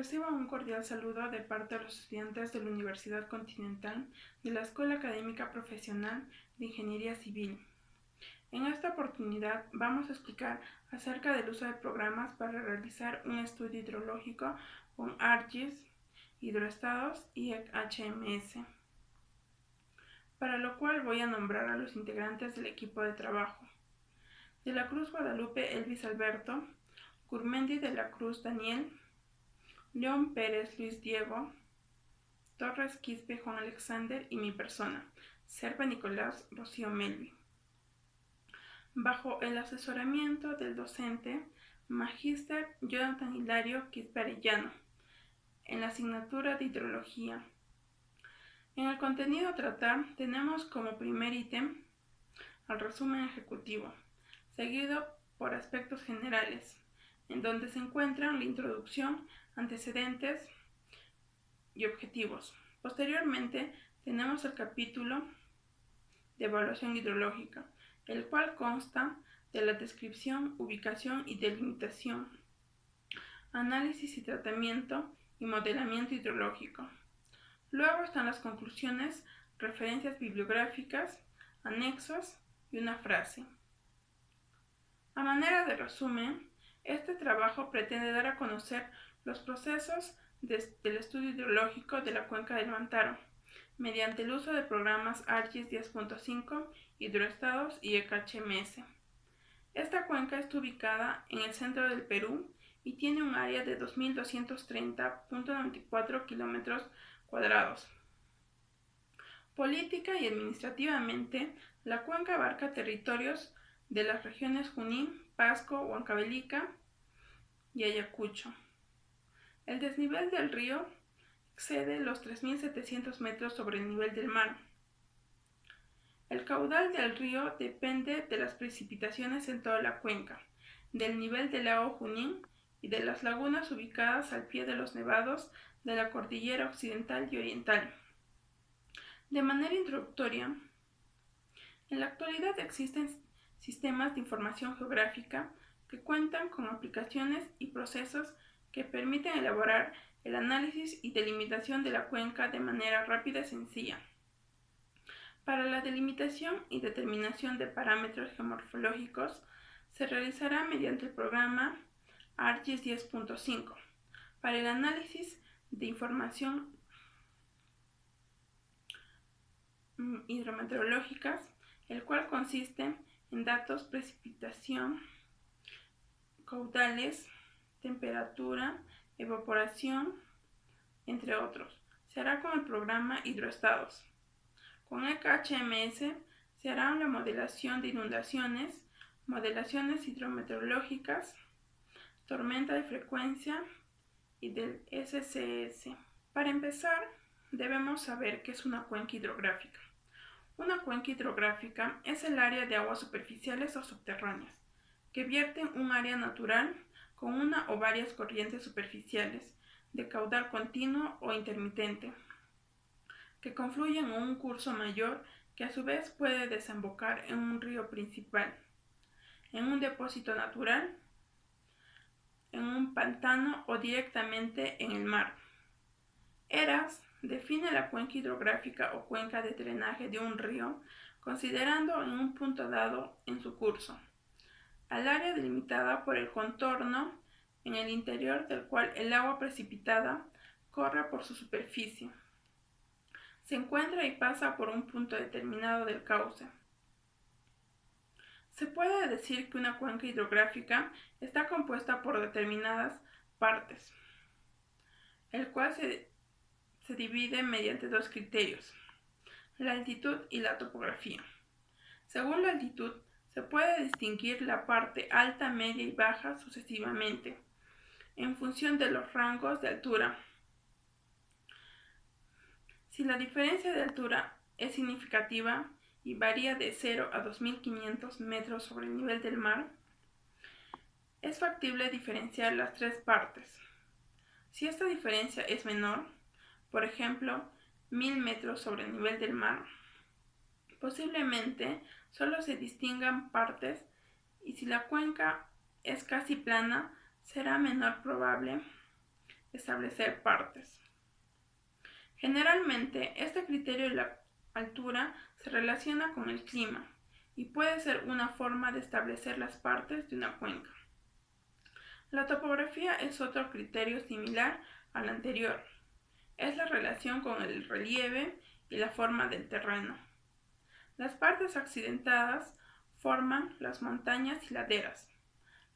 Recibo un cordial saludo de parte de los estudiantes de la Universidad Continental de la Escuela Académica Profesional de Ingeniería Civil. En esta oportunidad vamos a explicar acerca del uso de programas para realizar un estudio hidrológico con ArcGIS, hidroestados y HMS, para lo cual voy a nombrar a los integrantes del equipo de trabajo. De la Cruz Guadalupe Elvis Alberto, Curmendi de la Cruz Daniel, León Pérez Luis Diego, Torres Quispe Juan Alexander y mi persona, Serpa Nicolás Rocío Melvi. Bajo el asesoramiento del docente Magíster Jonathan Hilario Quispe Arellano, en la asignatura de Hidrología. En el contenido a tratar tenemos como primer ítem el resumen ejecutivo, seguido por aspectos generales, en donde se encuentran la introducción, antecedentes y objetivos. Posteriormente tenemos el capítulo de evaluación hidrológica, el cual consta de la descripción, ubicación y delimitación, análisis y tratamiento y modelamiento hidrológico. Luego están las conclusiones, referencias bibliográficas, anexos y una frase. A manera de resumen, este trabajo pretende dar a conocer los procesos del estudio hidrológico de la cuenca del Mantaro, mediante el uso de programas ArcGIS 10.5, hidroestados y ECHMS. Esta cuenca está ubicada en el centro del Perú y tiene un área de 2.230.94 km². Política y administrativamente, la cuenca abarca territorios de las regiones Junín, Pasco, Huancavelica y Ayacucho. El desnivel del río excede los 3.700 metros sobre el nivel del mar. El caudal del río depende de las precipitaciones en toda la cuenca, del nivel del lago Junín y de las lagunas ubicadas al pie de los nevados de la cordillera occidental y oriental. De manera introductoria, en la actualidad existen sistemas de información geográfica que cuentan con aplicaciones y procesos que permiten elaborar el análisis y delimitación de la cuenca de manera rápida y sencilla. Para la delimitación y determinación de parámetros geomorfológicos se realizará mediante el programa ArcGIS 10.5. Para el análisis de información hidrometeorológicas, el cual consiste en datos, precipitación, caudales, temperatura, evaporación, entre otros. Se hará con el programa Hidroestados. Con ECHMS se hará la modelación de inundaciones, modelaciones hidrometeorológicas, tormenta de frecuencia y del SCS. Para empezar, debemos saber qué es una cuenca hidrográfica. Una cuenca hidrográfica es el área de aguas superficiales o subterráneas que vierten un área natural con una o varias corrientes superficiales de caudal continuo o intermitente, que confluyen en un curso mayor que a su vez puede desembocar en un río principal, en un depósito natural, en un pantano o directamente en el mar. Eras define la cuenca hidrográfica o cuenca de drenaje de un río considerando en un punto dado en su curso al área delimitada por el contorno en el interior del cual el agua precipitada corre por su superficie. Se encuentra y pasa por un punto determinado del cauce. Se puede decir que una cuenca hidrográfica está compuesta por determinadas partes, el cual se divide mediante dos criterios, la altitud y la topografía. Según la altitud, se puede distinguir la parte alta, media y baja sucesivamente, en función de los rangos de altura. Si la diferencia de altura es significativa y varía de 0 a 2.500 metros sobre el nivel del mar, es factible diferenciar las tres partes. Si esta diferencia es menor, por ejemplo, 1.000 metros sobre el nivel del mar, posiblemente solo se distingan partes, y si la cuenca es casi plana, será menos probable establecer partes. Generalmente, este criterio de la altura se relaciona con el clima y puede ser una forma de establecer las partes de una cuenca. La topografía es otro criterio similar al anterior. Es la relación con el relieve y la forma del terreno. Las partes accidentadas forman las montañas y laderas.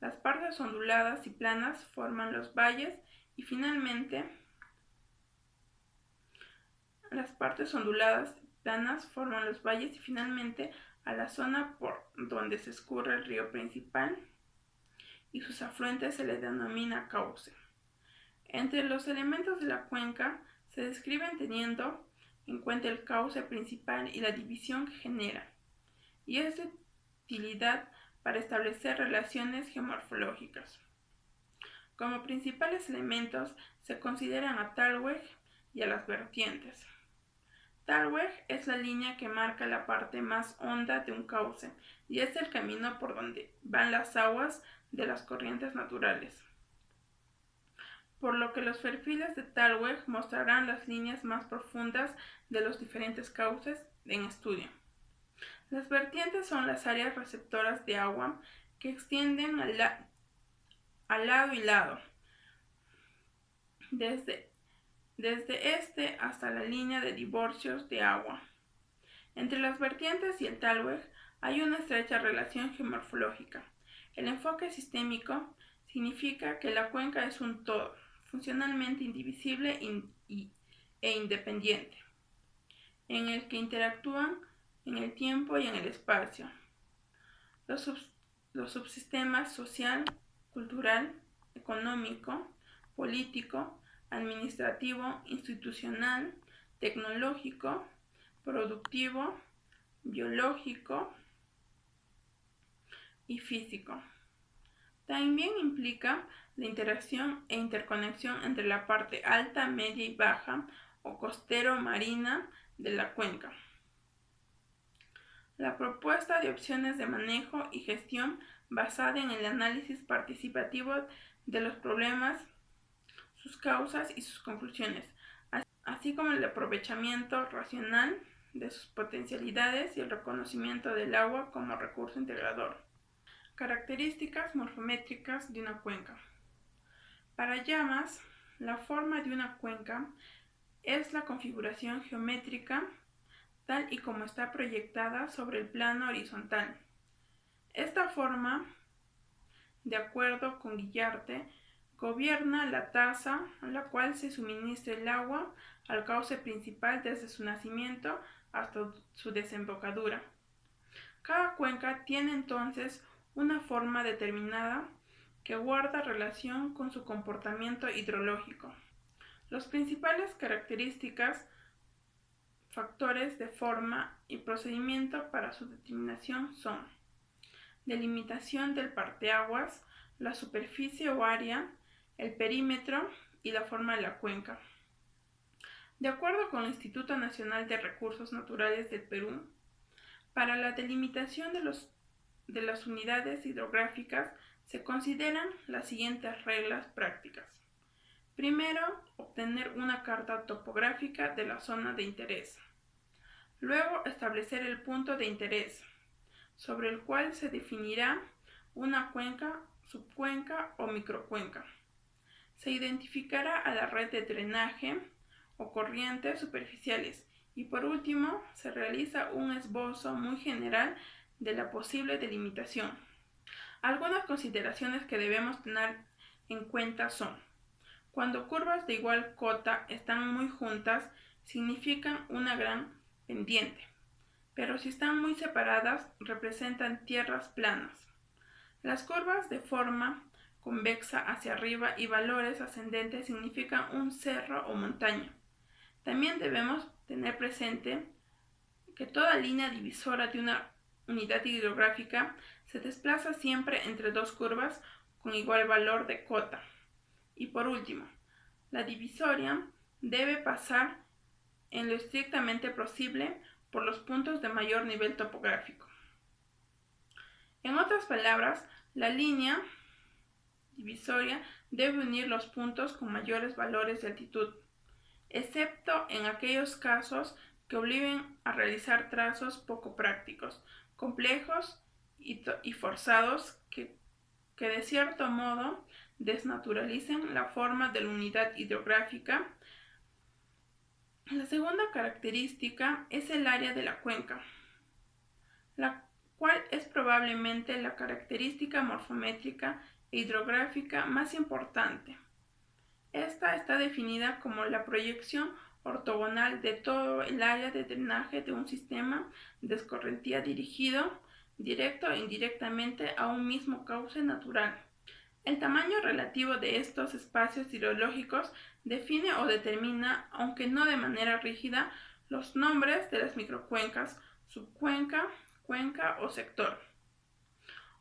Las partes onduladas y planas forman los valles y finalmente a la zona por donde se escurre el río principal y sus afluentes se le denomina cauce. Entre los elementos de la cuenca se describen teniendo en cuenta el cauce principal y la división que genera, y es de utilidad para establecer relaciones geomorfológicas. Como principales elementos se consideran a Thalweg y a las vertientes. Thalweg es la línea que marca la parte más honda de un cauce y es el camino por donde van las aguas de las corrientes naturales, por lo que los perfiles de Thalweg mostrarán las líneas más profundas de los diferentes cauces en estudio. Las vertientes son las áreas receptoras de agua que extienden al lado y lado, desde este hasta la línea de divorcios de agua. Entre las vertientes y el Thalweg hay una estrecha relación geomorfológica. El enfoque sistémico significa que la cuenca es un todo, funcionalmente indivisible e independiente, en el que interactúan en el tiempo y en el espacio los subsistemas social, cultural, económico, político, administrativo, institucional, tecnológico, productivo, biológico y físico. También implica la interacción e interconexión entre la parte alta, media y baja o costero-marina de la cuenca. La propuesta de opciones de manejo y gestión basada en el análisis participativo de los problemas, sus causas y sus conclusiones, así como el aprovechamiento racional de sus potencialidades y el reconocimiento del agua como recurso integrador. Características morfométricas de una cuenca. Para Llamas, la forma de una cuenca es la configuración geométrica tal y como está proyectada sobre el plano horizontal. Esta forma, de acuerdo con Guillarte, gobierna la tasa a la cual se suministra el agua al cauce principal desde su nacimiento hasta su desembocadura. Cada cuenca tiene entonces una forma determinada que guarda relación con su comportamiento hidrológico. Las principales características, factores de forma y procedimiento para su determinación son: delimitación del parteaguas, la superficie o área, el perímetro y la forma de la cuenca. De acuerdo con el Instituto Nacional de Recursos Naturales del Perú, para la delimitación de las unidades hidrográficas se consideran las siguientes reglas prácticas. Primero, obtener una carta topográfica de la zona de interés. Luego, establecer el punto de interés, sobre el cual se definirá una cuenca, subcuenca o microcuenca. Se identificará a la red de drenaje o corrientes superficiales y por último se realiza un esbozo muy general de la posible delimitación. Algunas consideraciones que debemos tener en cuenta son: cuando curvas de igual cota están muy juntas, significan una gran pendiente, pero si están muy separadas, representan tierras planas. Las curvas de forma convexa hacia arriba y valores ascendentes significan un cerro o montaña. También debemos tener presente que toda línea divisora de una unidad hidrográfica se desplaza siempre entre dos curvas con igual valor de cota. Y por último, la divisoria debe pasar en lo estrictamente posible por los puntos de mayor nivel topográfico. En otras palabras, la línea divisoria debe unir los puntos con mayores valores de altitud, excepto en aquellos casos que obliguen a realizar trazos poco prácticos, complejos y forzados que de cierto modo desnaturalicen la forma de la unidad hidrográfica. La segunda característica es el área de la cuenca, la cual es probablemente la característica morfométrica e hidrográfica más importante. Esta está definida como la proyección ortogonal de todo el área de drenaje de un sistema de escorrentía dirigido, directo e indirectamente, a un mismo cauce natural. El tamaño relativo de estos espacios hidrológicos define o determina, aunque no de manera rígida, los nombres de las microcuencas, subcuenca, cuenca o sector.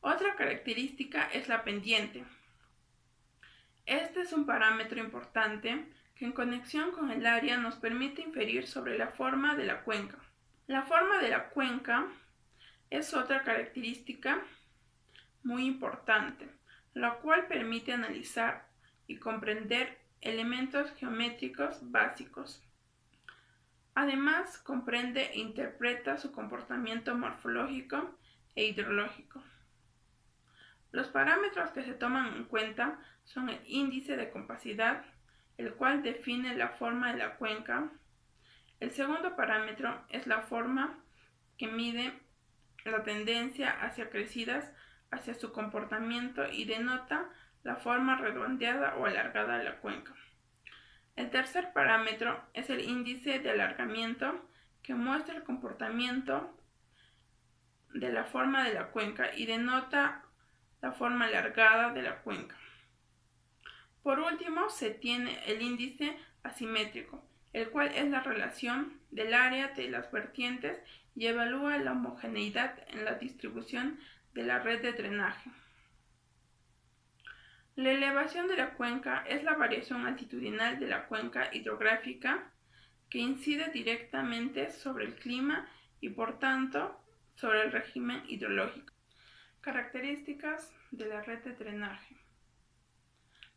Otra característica es la pendiente. Este es un parámetro importante que en conexión con el área nos permite inferir sobre la forma de la cuenca. La forma de la cuenca es otra característica muy importante, la cual permite analizar y comprender elementos geométricos básicos. Además, comprende e interpreta su comportamiento morfológico e hidrológico. Los parámetros que se toman en cuenta son el índice de compacidad, el cual define la forma de la cuenca. El segundo parámetro es la forma, que mide la tendencia hacia crecidas hacia su comportamiento y denota la forma redondeada o alargada de la cuenca. El tercer parámetro es el índice de alargamiento, que muestra el comportamiento de la forma de la cuenca y denota la forma alargada de la cuenca. Por último, se tiene el índice asimétrico, el cual es la relación del área de las vertientes y evalúa la homogeneidad en la distribución de la red de drenaje. La elevación de la cuenca es la variación altitudinal de la cuenca hidrográfica que incide directamente sobre el clima y por tanto sobre el régimen hidrológico. Características de la red de drenaje.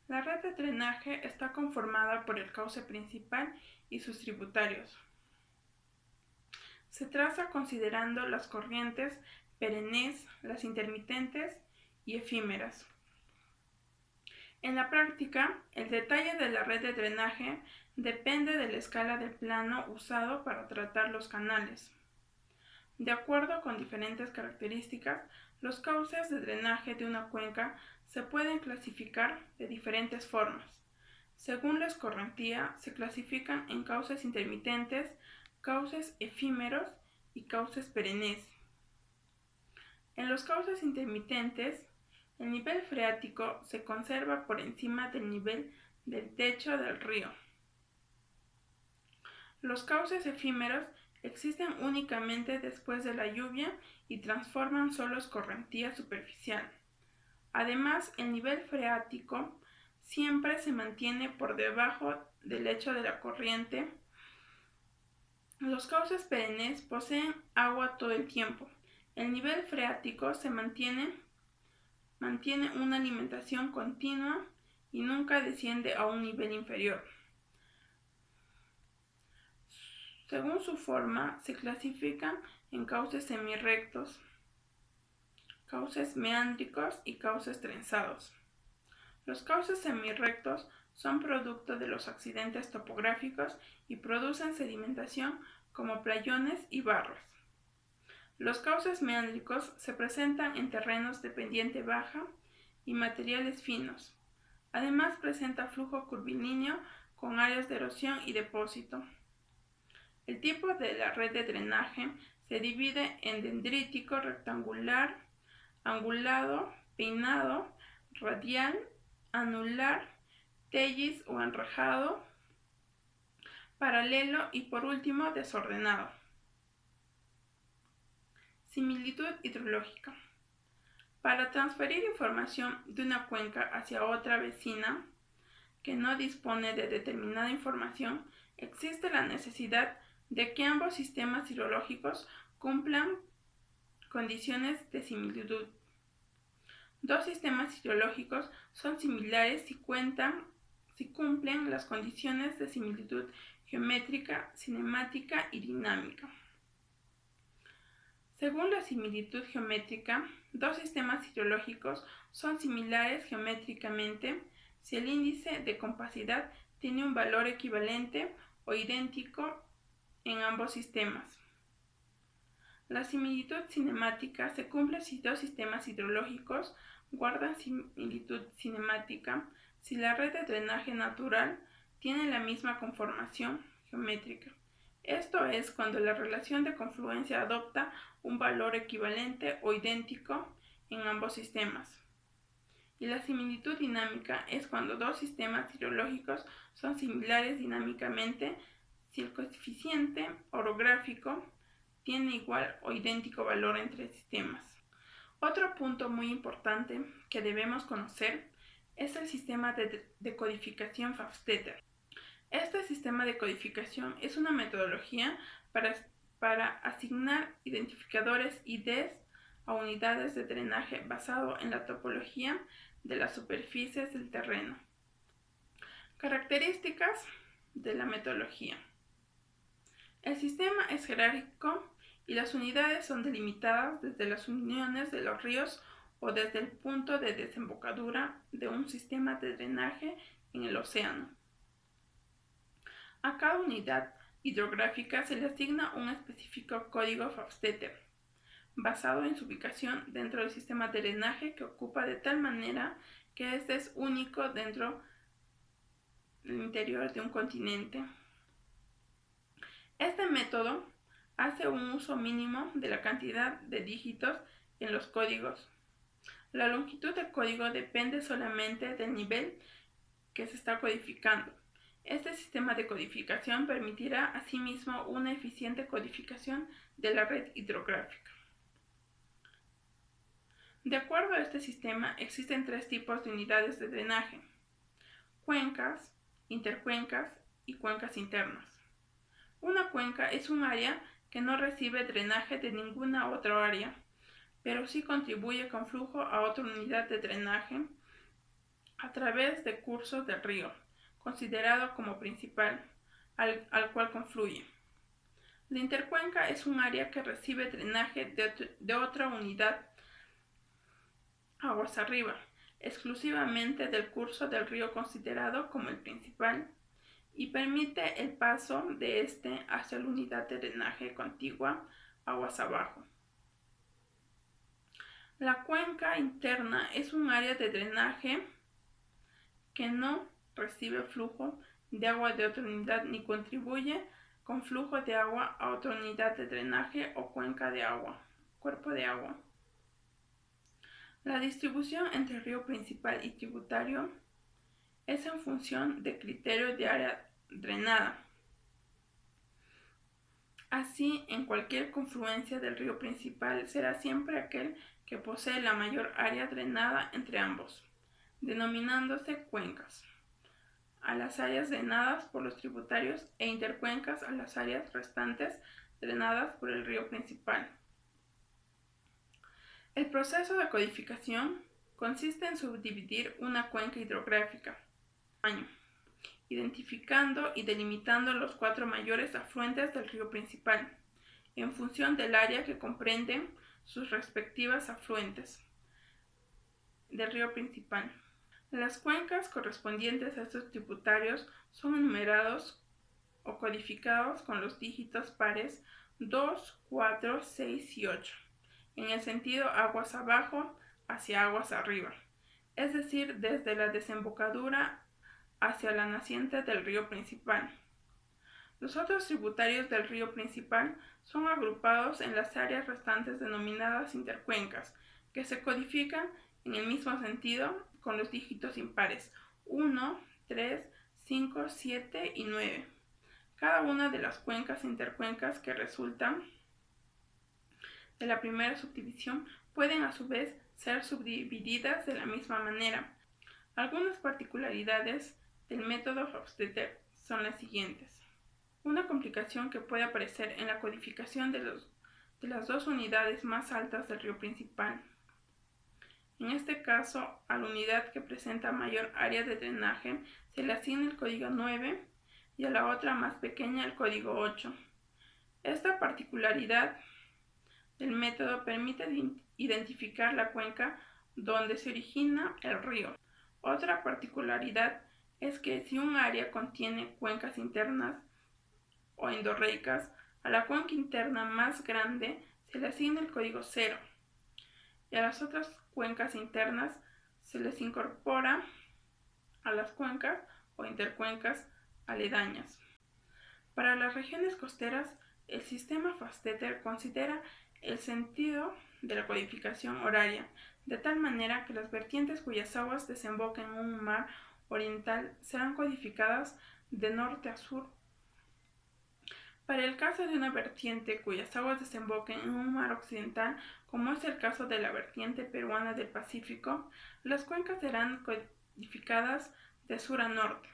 La red de drenaje está conformada por el cauce principal y sus tributarios. Se traza considerando las corrientes perennes, las intermitentes y efímeras. En la práctica, el detalle de la red de drenaje depende de la escala de plano usado para tratar los canales. De acuerdo con diferentes características, los cauces de drenaje de una cuenca se pueden clasificar de diferentes formas. Según la escorrentía, se clasifican en cauces intermitentes, cauces efímeros y cauces perennes. En los cauces intermitentes, el nivel freático se conserva por encima del nivel del techo del río. Los cauces efímeros existen únicamente después de la lluvia y transforman solo escorrentía superficial. Además, el nivel freático siempre se mantiene por debajo del lecho de la corriente. Los cauces perennes poseen agua todo el tiempo. El nivel freático se mantiene una alimentación continua y nunca desciende a un nivel inferior. Según su forma, se clasifican en cauces semirrectos, cauces meándricos y cauces trenzados. Los cauces semirrectos son producto de los accidentes topográficos y producen sedimentación como playones y barros. Los cauces meándricos se presentan en terrenos de pendiente baja y materiales finos. Además presenta flujo curvilíneo con áreas de erosión y depósito. El tipo de la red de drenaje se divide en dendrítico, rectangular, angulado, peinado, radial, anular, tellis o enrejado, paralelo y por último desordenado. Similitud hidrológica. Para transferir información de una cuenca hacia otra vecina que no dispone de determinada información, existe la necesidad de que ambos sistemas hidrológicos cumplan condiciones de similitud. Dos sistemas hidrológicos son similares si cumplen las condiciones de similitud geométrica, cinemática y dinámica. Según la similitud geométrica, dos sistemas hidrológicos son similares geométricamente si el índice de compacidad tiene un valor equivalente o idéntico en ambos sistemas. La similitud cinemática se cumple si dos sistemas hidrológicos guardan similitud cinemática si la red de drenaje natural tiene la misma conformación geométrica. Esto es cuando la relación de confluencia adopta un valor equivalente o idéntico en ambos sistemas. Y la similitud dinámica es cuando dos sistemas hidrológicos son similares dinámicamente si el coeficiente orográfico tiene igual o idéntico valor entre sistemas. Otro punto muy importante que debemos conocer es el sistema de codificación Pfaff-Stetter. Este sistema de codificación es una metodología para asignar identificadores IDs a unidades de drenaje basado en la topología de las superficies del terreno. Características de la metodología. El sistema es jerárquico y las unidades son delimitadas desde las uniones de los ríos o desde el punto de desembocadura de un sistema de drenaje en el océano. A cada unidad hidrográfica se le asigna un específico código Pfaff-Stetter, basado en su ubicación dentro del sistema de drenaje que ocupa de tal manera que este es único dentro del interior de un continente. Este método hace un uso mínimo de la cantidad de dígitos en los códigos. La longitud del código depende solamente del nivel que se está codificando. Este sistema de codificación permitirá asimismo una eficiente codificación de la red hidrográfica. De acuerdo a este sistema, existen tres tipos de unidades de drenaje: cuencas, intercuencas y cuencas internas. Una cuenca es un área que no recibe drenaje de ninguna otra área, pero sí contribuye con flujo a otra unidad de drenaje a través de cursos del río, considerado como principal, al cual confluye. La intercuenca es un área que recibe drenaje de otra unidad aguas arriba, exclusivamente del curso del río considerado como el principal, y permite el paso de este hacia la unidad de drenaje contigua aguas abajo. La cuenca interna es un área de drenaje que no recibe flujo de agua de otra unidad ni contribuye con flujo de agua a otra unidad de drenaje o cuenca de agua, cuerpo de agua. La distribución entre río principal y tributario es en función de criterio de área drenada. Así, en cualquier confluencia del río principal será siempre aquel que posee la mayor área drenada entre ambos, denominándose cuencas, a las áreas drenadas por los tributarios, e intercuencas a las áreas restantes drenadas por el río principal. El proceso de codificación consiste en subdividir una cuenca hidrográfica, identificando y delimitando los 4 mayores afluentes del río principal, en función del área que comprenden sus respectivas afluentes del río principal. Las cuencas correspondientes a estos tributarios son enumerados o codificados con los dígitos pares 2, 4, 6 y 8, en el sentido aguas abajo hacia aguas arriba, es decir, desde la desembocadura hacia la naciente del río principal. Los otros tributarios del río principal son agrupados en las áreas restantes denominadas intercuencas, que se codifican en el mismo sentido con los dígitos impares 1, 3, 5, 7 y 9. Cada una de las cuencas e intercuencas que resultan de la primera subdivisión pueden a su vez ser subdivididas de la misma manera. Algunas particularidades del método Pfaff-Stetter son las siguientes. Una complicación que puede aparecer en la codificación de las dos unidades más altas del río principal En este caso, a la unidad que presenta mayor área de drenaje se le asigna el código 9 y a la otra más pequeña el código 8. Esta particularidad del método permite identificar la cuenca donde se origina el río. Otra particularidad es que si un área contiene cuencas internas o endorreicas, a la cuenca interna más grande se le asigna el código 0 y a las otras cuencas internas se les incorpora a las cuencas o intercuencas aledañas. Para las regiones costeras, el sistema Fastetter considera el sentido de la codificación horaria, de tal manera que las vertientes cuyas aguas desemboquen en un mar oriental serán codificadas de norte a sur. Para el caso de una vertiente cuyas aguas desemboquen en un mar occidental, como es el caso de la vertiente peruana del Pacífico, las cuencas serán codificadas de sur a norte.